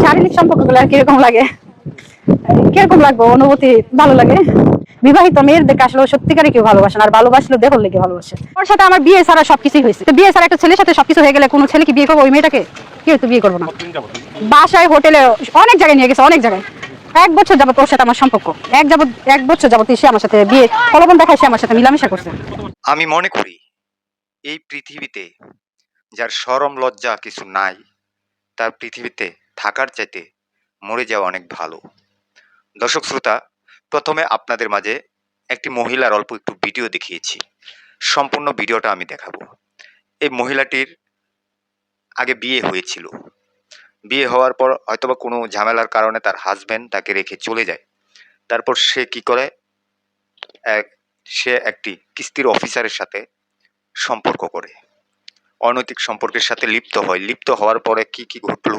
শারীরিক সম্পর্কগুলো আর কিরকম লাগে, কিরকম লাগবে অনুভূতি ভালো লাগে? বিবাহিত মেয়েদেরকে আসলে সত্যিকারে কেউ ভালোবাসে না, আর ভালোবাসলে দেহর লেগে ভালোবাসে। ওর সাথে আমার বিয়ে ছাড়া সবকিছুই হয়েছে। তো বিয়ে ছাড়া একটা ছেলের সাথে সবকিছু হয়ে গেলে কোনো ছেলে কি বিয়ে করবো? ওই মেয়েটাকে কেউ তো বিয়ে করবো না। বাসায়, হোটেলে, অনেক জায়গায় নিয়ে গেছে, অনেক জায়গায়। 1 বছর যাবত ওর সাথে আমার সম্পর্ক, 1 বছর যাবত সে আমার সাথে বিয়ে প্রলোভন দেখায়, সে আমার সাথে মিলামিশা করছে। আমি মনে করি এই পৃথিবীতে যার শরম লজ্জা কিছু নাই, তার পৃথিবীতে থাকার চাইতে মরে যাওয়া অনেক ভালো। দর্শক শ্রোতা, প্রথমে আপনাদের মাঝে একটি মহিলার অল্প একটু ভিডিও দেখিয়েছি, সম্পূর্ণ ভিডিওটা আমি দেখাবো। এই মহিলাটির আগে বিয়ে হয়েছিল, বিয়ে হওয়ার পর হয়তোবা কোনো ঝামেলার কারণে তার হাজবেন্ড তাকে রেখে চলে যায়। তারপর সে কি করে, সে একটি কিস্তির অফিসারের সাথে সম্পর্ক করে, অনৈতিক সম্পর্কের সাথে লিপ্ত হয়। লিপ্ত হওয়ার পরে কি কি ঘটলো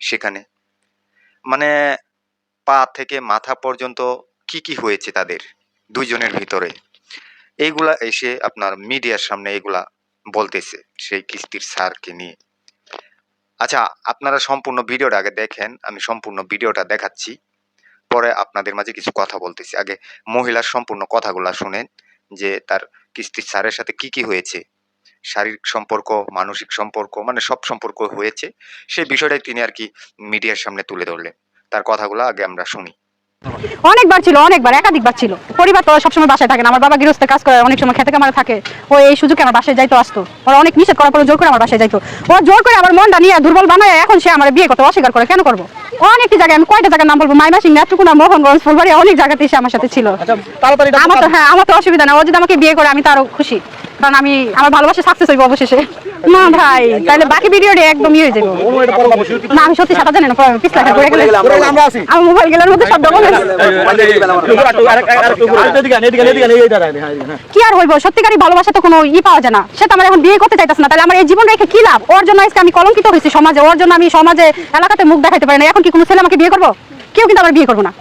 সেখানে, মানে পা থেকে মাথা পর্যন্ত কি কি হয়েছে তাদের দুইজনের ভিতরে, এইগুলা এসে আপনার মিডিয়ার সামনে এগুলা বলতেছে সেই কিস্তির স্যারকে নিয়ে। আচ্ছা, আপনারা সম্পূর্ণ ভিডিওটা আগে দেখেন, আমি সম্পূর্ণ ভিডিওটা দেখাচ্ছি, পরে আপনাদের মাঝে কিছু কথা বলতেছি। আগে মহিলার সম্পূর্ণ কথাগুলা শুনেন, যে তার কিস্তির স্যারের সাথে কি কি হয়েছে, শারীরিক সম্পর্ক, মানসিক সম্পর্ক, মানে সব সম্পর্ক হয়েছে, সেই বিষয়টাই তিনি আর কি মিডিয়ার সামনে তুলে ধরলেন। তার কথাগুলো আগে আমরা শুনি। অনেকবার ছিল, অনেকবার, একাধিকবার ছিল। পরিবার তো সবসময় বাসায় থাকে না, আমার বাবা গৃহস্থ কাজ করে, অনেক সময় খেতে কামারে থাকে। ও এই সুযোগে আমার বাসায় যাইতো, আসতো। ওরা অনেক নিষেধ করার পর জোর করে আমার বাসায় যাইতো। ও জোর করে আমার মনটা নিয়ে দুর্বল বানায়, এখন সে আমার বিয়ে করতে অস্বীকার করে। কেন করবো? অনেকটি জায়গায়, আমি কয়টা জায়গার নাম বলবো, মাইমাসিং, নেত্রকোনা, মোহনগঞ্জ, ফুলবাড়ি, অনেক জায়গাতে এসে আমার সাথে ছিল। আমার তো, হ্যাঁ, আমার তো অসুবিধা না, ও যদি আমাকে বিয়ে করে আমি তো আরো খুশি, কারণ আমি আমার ভালোবাসা সাকসেস হইব অবশেষে। না ভাই, তাহলে বাকি ভিডিওটি একদম ইয়ে হয়ে যাবে। না, আমি সত্যি সাঁতার জানি না, পিছলা পড়ে গেলে আমার মোবাইল গেলার মধ্যে শব্দ বলে কি আর হইব? সত্যিকারই ভালোবাসা তো কোনো পাওয়া যায় না। সেটা আমার এখন বিয়ে করতে চাইতেছে না, তাহলে আমার এই জীবন রেখে কি লাভ? ওর জন্য আজকে আমি কলঙ্কিত হয়েছি সমাজে, ওর জন্য আমি সমাজে, এলাকাতে মুখ দেখাইতে পারি না। এখন কি কোনো ছেলে আমাকে বিয়ে করবো? কেউ কিন্তু আমার বিয়ে করবো না।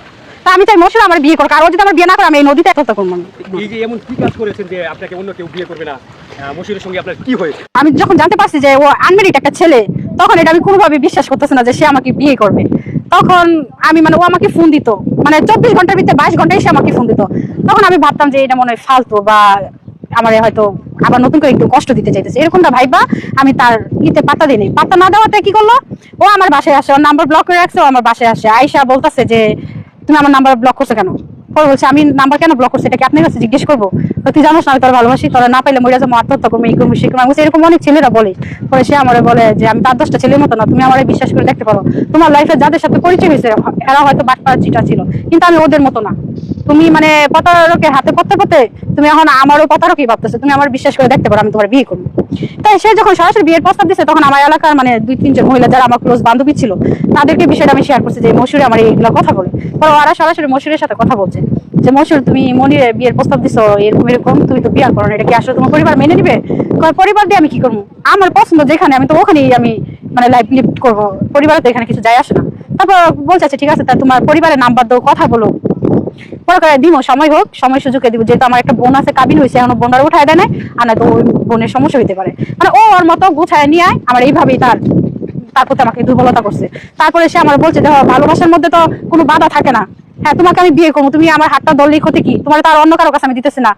তা আমি চাই মশুর আমার বিয়ে করুক, আর ও যদি আমার বিয়ে না করে আমি এই নদীতে একতা করবো। এই যে এমন কি কাজ করেছেন যে আপনাকে অন্য কেউ বিয়ে করবে না? মশুরের সঙ্গে আপনার কি হয়েছে? আমি যখন জানতে পারছি যে ও আনমেরিড একটা ছেলে, তখন এটা আমি কোনোভাবে বিশ্বাস করতেছি না যে সে আমাকে বিয়ে করবে। তখন আমি, মানে ও আমাকে ফোন দিত, মানে 24 ঘন্টার ভিতরে 22 ঘন্টায় সে আমাকে ফোন দিত। তখন আমি ভাবতাম যে এটা মনে হয় ফালতু, বা আমার হয়তো আবার নতুন করে একটু কষ্ট দিতে চাইতেছে, এরকমটা ভাইবা আমি তার ইতে পাত্তা দিই নাই। পাত্তা না দেওয়াতে কি করলো, ও আমার বাসায় আসে, ওর নাম্বার ব্লক করে রাখছে, ও আমার বাসায় আসে, আয়সা বলতেছে যে তুমি আমার নাম্বার ব্লক করছো কেন? পরে বলছে আমি নাম্বার কেন ব্লক করছি এটা কি আপনার কাছে জিজ্ঞেস করবো? তুই জানোস না আমি তোর ভালোবাসি, তোরা না পাইলে মরে যাবো, আত্মহত্যা করবো, এই করবো, সে করবো। এরকম অনেক ছেলেরা বলে। পরে সে আমার বলে যে আমি তার 10টা ছেলের মতো না, তুমি আমার বিশ্বাস করে দেখতে পারো, তোমার লাইফে যাদের সাথে পরিচয় হয়েছে এরা হয়তো বাটপাড়া ছিল, কিন্তু আমি ওদের মতো না। তুমি মানে প্রতারকের হাতে পড়তে পড়তে তুমি এখন আমারও প্রতারকই ভাবতেছো, তুমি আমার বিশ্বাস করে দেখতে পারো, আমি তোমার বিয়ে করবো। তাই সে যখন সরাসরি বিয়ের প্রস্তাব দিচ্ছে, তখন আমার এলাকার মানে 2-3 জন মহিলা যারা আমার ক্লোজ বান্ধবী ছিল, তাদেরকে বিষয়টা আমি শেয়ার করছি যে মশুরে আমার এইগুলো কথা বলে। পরে ওরা সরাসরি মশুরের সাথে কথা বলছে যে মশুর তুমি মনিরে বিয়ের প্রস্তাব দিছো, এরকম এরকম, তুমি তো বিয়ে করো না, এটা কি আসলে তোমার পরিবার মেনে নিবে? পরিবার দিয়ে আমি কি করবো? আমার পছন্দ যেখানে, আমি তো ওখানেই আমি মানে লাইফ লিড করবো, পরিবারে তো এখানে কিছু যায় আসে না। তারপর বলছে আচ্ছা ঠিক আছে, তা তোমার পরিবারের নাম্বার দাও, কথা বলো। পরে করে দিব, সময় হোক, সময় সুযোগে দিব, যেহেতু আমার একটা বোন আছে, কাবিন হয়েছে, এখনো বোনার উঠায় দেয় নাই, আর না তো ওই বোনের সমস্যা হইতে পারে। মানে ও ওর মতো গুছায় নিয়ে আয়, আমার এইভাবেই তার প্রতি আমাকে দুর্বলতা করছে। তারপরে সে আমার বলছে দেখো, ভালোবাসার মধ্যে তো কোনো বাধা থাকে না, হ্যাঁ তোমাকে আমি বিয়ে করবো, তুমি আমার হাতটা ধরলেই ক্ষতি কি, তোমার তো আর অন্য কারো কাছে আমি দিতেছি না।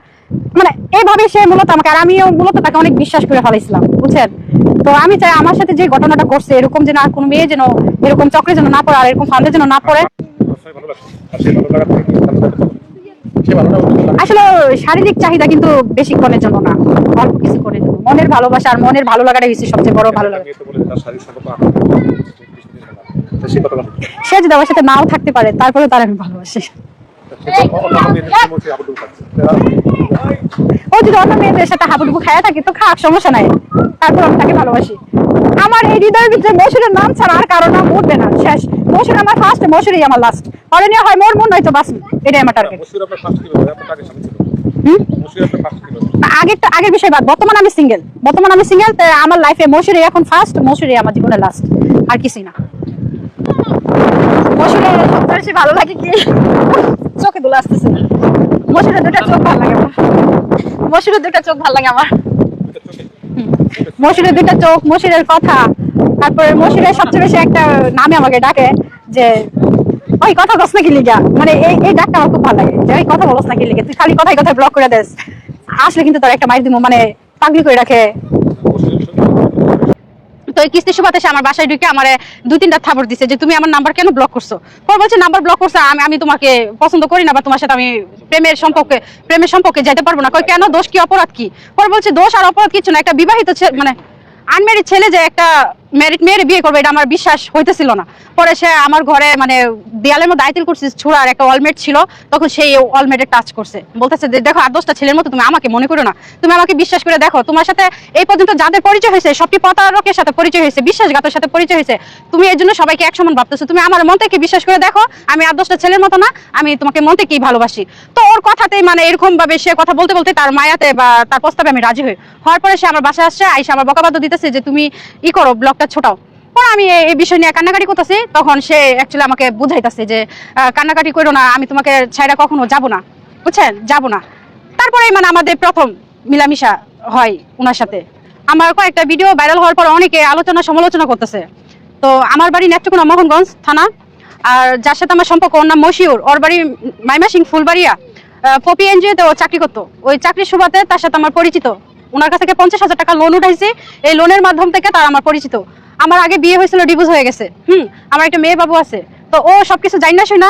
মানে এইভাবে সে মূলত আমাকে, আর আমিও মূলত তাকে অনেক বিশ্বাস করে ফেলাইছিলাম, বুঝছেন? তো আমি চাই আমার সাথে যে ঘটনাটা ঘটছে, এরকম যেন আর কোনো মেয়ে যেন এরকম চক্রে যেন না পড়ে, আর এরকম ফান্দে যেন না পড়ে। আসলে শারীরিক চাহিদা কিন্তু বেশিক্ষণের জন্য না, অল্প কিছুক্ষণের জন্য। মনের ভালোবাসা আর মনের ভালো লাগাটাই হচ্ছে সবচেয়ে বড় ভালো লাগা। সে যদি আমার সাথে নাও থাকতে পারে, তারপরে তার আমি ভালোবাসি। ও যদি অন্য মেয়েদের সাথে হাবুডুবু খায়া থাকে তো খাক, সমস্যা নাই, তারপর আমি তাকে ভালোবাসি। আমার এই হৃদয়ের ভিতরে মশুরের নাম ছাড়া আর কারো নাম উঠবে না, শেষ। মশুর আমার ফার্স্ট, মশুরই আমার লাস্ট। পরে নিয়ে হয় মোর মন, নয়তো বাস, এটাই আমার টার্গেট। আগের বিষয় বাদ, বর্তমানে আমি সিঙ্গেল, তাই আমার লাইফে মশুরি এখন ফার্স্ট, মশুরি আমার জীবনে লাস্ট, আর কিছুই না। মশুরের সবচেয়ে বেশি ভালো লাগে কি, চোখে দুলা আসতেছে, মশুরের 2টা চোখ ভালো লাগে আমার, মশুরের 2টা চোখ ভালো লাগে আমার, মশুরের 2টা চোখ, মশুরের কথা, তারপরে মশিরের সবচেয়ে বেশি একটা নামে আমাকে ডাকে যে ওই কথা বলছ নাকি লিগা, মানে এই ডাকটা আমার খুব ভালো লাগে যে ওই কথা বলছ নাকি লিগা, তুই খালি কথাই কথাই ব্লক করে দেস, আসলে কিন্তু তোর একটা মাইর দিমু, মানে পাগলি করে রাখে। তো এই কিস্তি সুবাদে সে আমার বাসায় ঢুকে আমার 2-3টা থাপড় দিছে যে তুমি আমার নাম্বার কেন ব্লক করছো। পরে বলছে নাম্বার ব্লক করছো, আমি তোমাকে পছন্দ করি না বা তোমার সাথে আমি প্রেমের সম্পর্কে যেতে পারবো না। কই কেন, দোষ কি, অপরাধ কি? পরে বলছে দোষ আর অপরাধ কিছু না, একটা বিবাহিত মানে আনম্যারিড ছেলে যে একটা ম্যারিড মেয়ের বিয়ে করবে এটা আমার বিশ্বাস হইতেছিল না। পরে সে আমার ঘরে মানে দেয়ালের মধ্যে আইতিল করছিস ছুড়ার একটা অলমেট ছিল, তখন সেই অলমেটে টাচ করছে, বলতেছে যে দেখো 8-10টা ছেলের মতো তুমি আমাকে মনে করো না, তুমি আমাকে বিশ্বাস করে দেখো, তোমার সাথে এই পর্যন্ত যাদের পরিচয় হয়েছে সবটি প্রতারকের সাথে পরিচয় হয়েছে, বিশ্বাসঘাতের সাথে পরিচয় হয়েছে, তুমি এর জন্য সবাইকে এক সমান ভাবতেছো, তুমি আমার মন থেকে বিশ্বাস করে দেখো আমি 8-10টা ছেলের মতো না, আমি তোমাকে মন থেকেই ভালোবাসি। তো ওর কথাতেই মানে এরকম ভাবে সে কথা বলতে বলতে তার মায়াতে বা তার প্রস্তাবে আমি রাজি হই। হওয়ার পরে সে আমার বাসায় আসছে, আইসা আমার বকাবাদ্য দিতেছে যে তুমি ই করো, ব্লগটা ছোটাও। পরে আমি এই বিষয় নিয়ে কান্নাকাটি করতেছি, তখন সে অ্যাকচুয়ালি আমাকে বুঝাইতেছে যে কান্নাকাটি করো না, আমি তোমাকে ছাইড়া কখনো যাব না, বুঝছেন, যাব না। তারপরে মানে আমাদের প্রথম মিলামিশা হয় ওনার সাথে। আমার কয়েকটা ভিডিও ভাইরাল হওয়ার পর অনেকে আলোচনা সমালোচনা করতেছে। তো আমার বাড়ি নেত্রকোনা মোহনগঞ্জ থানা, আর যার সাথে আমার সম্পর্ক ওর নাম মশিউর, ওর বাড়ি মাইমাসিং ফুলবাড়িয়া, পপি এনজিওতে ও চাকরি করতো। ওই চাকরির সুবাদে তার সাথে আমার পরিচিত, ওনার কাছ থেকে 50,000 টাকা লোন উঠাইছি, এই লোনের মাধ্যম থেকে তার আমার পরিচিত। আমার আগে বিয়ে হয়েছিল, ডিভোর্স হয়ে গেছে, আমার একটা মেয়ে বাবু আছে। তো ও সবকিছু জানি না শুনা,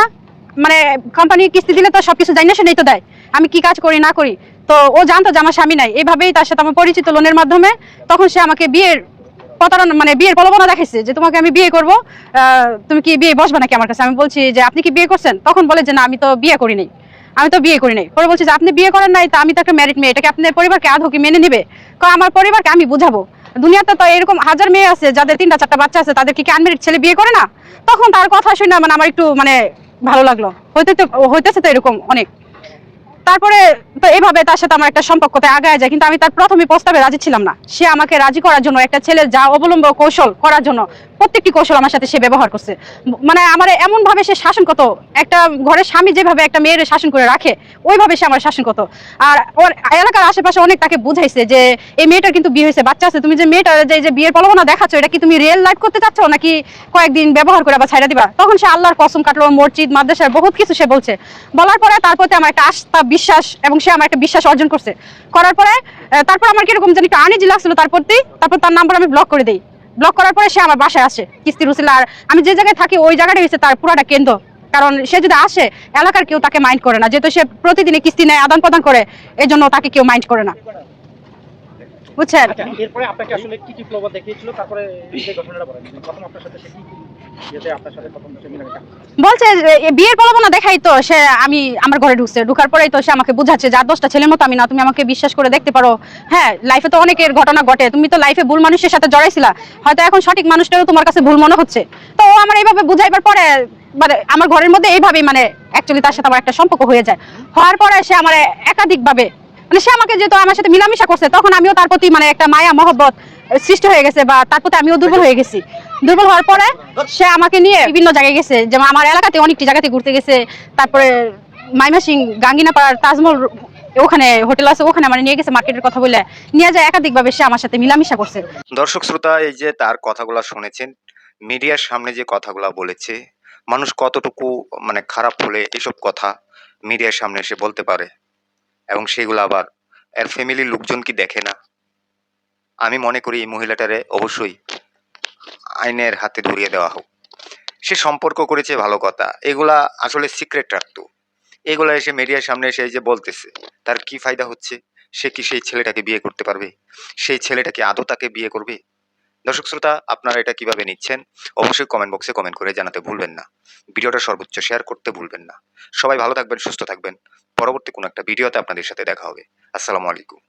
মানে কোম্পানি কিস্তি দিলে তো সবকিছু জানি না শুনেই তো দেয়, আমি কি কাজ করি না করি। তো ও জানতো যে আমার স্বামী নাই, এইভাবেই তার সাথে আমার পরিচিত লোনের মাধ্যমে। তখন সে আমাকে বিয়ের প্রতারণা মানে বিয়ের প্রলোভনা দেখাইছে যে তোমাকে আমি বিয়ে করবো, তুমি কি বিয়ে বসবে নাকি আমার কাছে। আমি বলছি যে আপনি কি বিয়ে করছেন, তখন বলে যে না আমি তো বিয়ে করি নাই, আমি তো বিয়ে করি নাই। পরে বলছি যে আপনি বিয়ে করেন নাই, তা আমি তো একটা ম্যারিড মেয়ে, এটাকে আপনার পরিবারকে আদৌ কি মেনে নিবে? আমার পরিবারকে আমি বুঝাবো, দুনিয়াতে তো এরকম হাজার মেয়ে আছে যাদের 3টা-4টা বাচ্চা আছে, তাদেরকে কি আনম্যারিড ছেলে বিয়ে করে না? তখন তার কথা শুনে মানে আমার একটু মানে ভালো লাগলো, হইতেছে তো এরকম অনেক। তারপরে তো এইভাবে তার সাথে আমার একটা সম্পর্কতে আগায় যায়, কিন্তু আমি তার প্রথমে প্রস্তাবে রাজি ছিলাম না। সে আমাকে রাজি করার জন্য একটা ছেলের যা অবলম্ব কৌশল করার জন্য প্রত্যেকটি কৌশল আমার সাথে সে ব্যবহার করছে। মানে আমার এমন ভাবে সে শাসন করতো, একটা ঘরের স্বামী যেভাবে একটা মেয়ের শাসন করে রাখে ওইভাবে সে আমার শাসন করতো। আর ওর এলাকার আশেপাশে অনেক তাকে বুঝাইছে যে এই মেয়েটার কিন্তু বিয়ে হয়েছে, বাচ্চা আছে, তুমি যে মেয়েটার যে বিয়ের প্রলোভনা দেখাচ্ছ, এটা কি তুমি রিয়েল লাইফ করতে চাচ্ছ নাকি কয়েকদিন ব্যবহার করে আবার ছাইড়া দিবা? তখন সে আল্লাহর কসম কাটলো, মসজিদ মাদ্রাসার বহুত কিছু সে বলছে। বলার পরে তার প্রতি আমার একটা আস্থা বিশ্বাস, এবং সে আমার একটা বিশ্বাস অর্জন করছে। করার পরে তারপর আমার কিরকম জানি একটা আনইজি লাগছিল তার প্রতি, তারপর তার নাম্বার আমি ব্লক করে দিই। ব্লক করার পরে সে আমার বাসায় আসে কিস্তির উসিলা, আর আমি যে জায়গায় থাকি ওই জায়গাটা হচ্ছে তার পুরাটা কেন্দ্র। কারণ সে যদি আসে এলাকার কেউ তাকে মাইন্ড করে না, যেহেতু সে প্রতিদিনে কিস্তি নেয়, আদান প্রদান করে, এই জন্য তাকে কেউ মাইন্ড করে না, বুঝছেন। আচ্ছা, এরপরে আপনাকে আসলে কি কি প্রভাব দেখিয়েছিল, তারপরে এই যে ঘটনাটা বলেন প্রথম আপনার সাথে সে কি যেতে আপনার সাথে প্রথম সে মিলামেশা বলছে যে বিয়ের প্রলোভনা দেখাই তো সে, আমি আমার ঘরে ঢুকছে, ঢুকার পরেই তো সে আমাকে বুঝাচ্ছে যে 8-10টা ছেলের মতো আমি না, তুমি আমাকে বিশ্বাস করে দেখতে পারো। হ্যাঁ, লাইফে তো অনেকের ঘটনা ঘটে, তুমি তো লাইফে ভুল মানুষের সাথে জড়াইছিলা, হয়তো এখন সঠিক মানুষটাও তোমার কাছে ভুল মনে হচ্ছে। তো ও আমার এইভাবে বুঝাইবার পরে মানে আমার ঘরের মধ্যে এইভাবেই মানে অ্যাকচুয়ালি তার সাথে আমার একটা সম্পর্ক হয়ে যায়। হওয়ার পরে সে আমার একাধিকভাবে মানে সে আমাকে যেহেতু আমার সাথে মিলামিশা করছে, তখন আমিও তার প্রতি মানে একটা মায়া মহব্বত সৃষ্টি হয়ে গেছে, বা তার প্রতি আমিও দুর্বল হয়ে গেছি। দুর্বল হওয়ার পরে সে আমাকে নিয়ে বিভিন্ন জায়গায় গেছে, যেমন আমার এলাকাতে অনেকটি জায়গাতে ঘুরতে গেছে। তারপরে মাইমাসিং গাঙ্গিনাপাড়ার তাজমহল ওখানে হোটেল আছে, ওখানে আমার নিয়ে গেছে, মার্কেটের কথা বলে নিয়ে যায়, একাধিকভাবে সে আমার সাথে মিলামিশা করছে। দর্শক শ্রোতা, এই যে তার কথাগুলো শুনেছেন, মিডিয়ার সামনে যে কথাগুলো বলেছে, মানুষ কতটুকু মানে খারাপ হলে এসব কথা মিডিয়ার সামনে এসে বলতে পারে, এবং সেগুলো আবার এর ফ্যামিলির লোকজন কি দেখে না? আমি মনে করি এই মহিলাটারে অবশ্যই আইনের হাতে ধরিয়ে দেওয়া হোক। সে সম্পর্ক করেছে ভালো কথা, এগুলা আসলে সিক্রেট রাখতো, এগুলা এসে মিডিয়ার সামনে এসে এই যে বলতেছে, তার কি ফায়দা হচ্ছে? সে কি সেই ছেলেটাকে বিয়ে করতে পারবে? সেই ছেলেটাকে আদৌ তাকে বিয়ে করবে? দর্শক শ্রোতা, আপনারা এটা কিভাবে নিচ্ছেন অবশ্যই কমেন্ট বক্সে কমেন্ট করে জানাতে ভুলবেন না। ভিডিওটা সর্বোচ্চ শেয়ার করতে ভুলবেন না। সবাই ভালো থাকবেন, সুস্থ থাকবেন। পরবর্তী কোনো একটা ভিডিওতে আপনাদের সাথে দেখা হবে। আসসালামু আলাইকুম।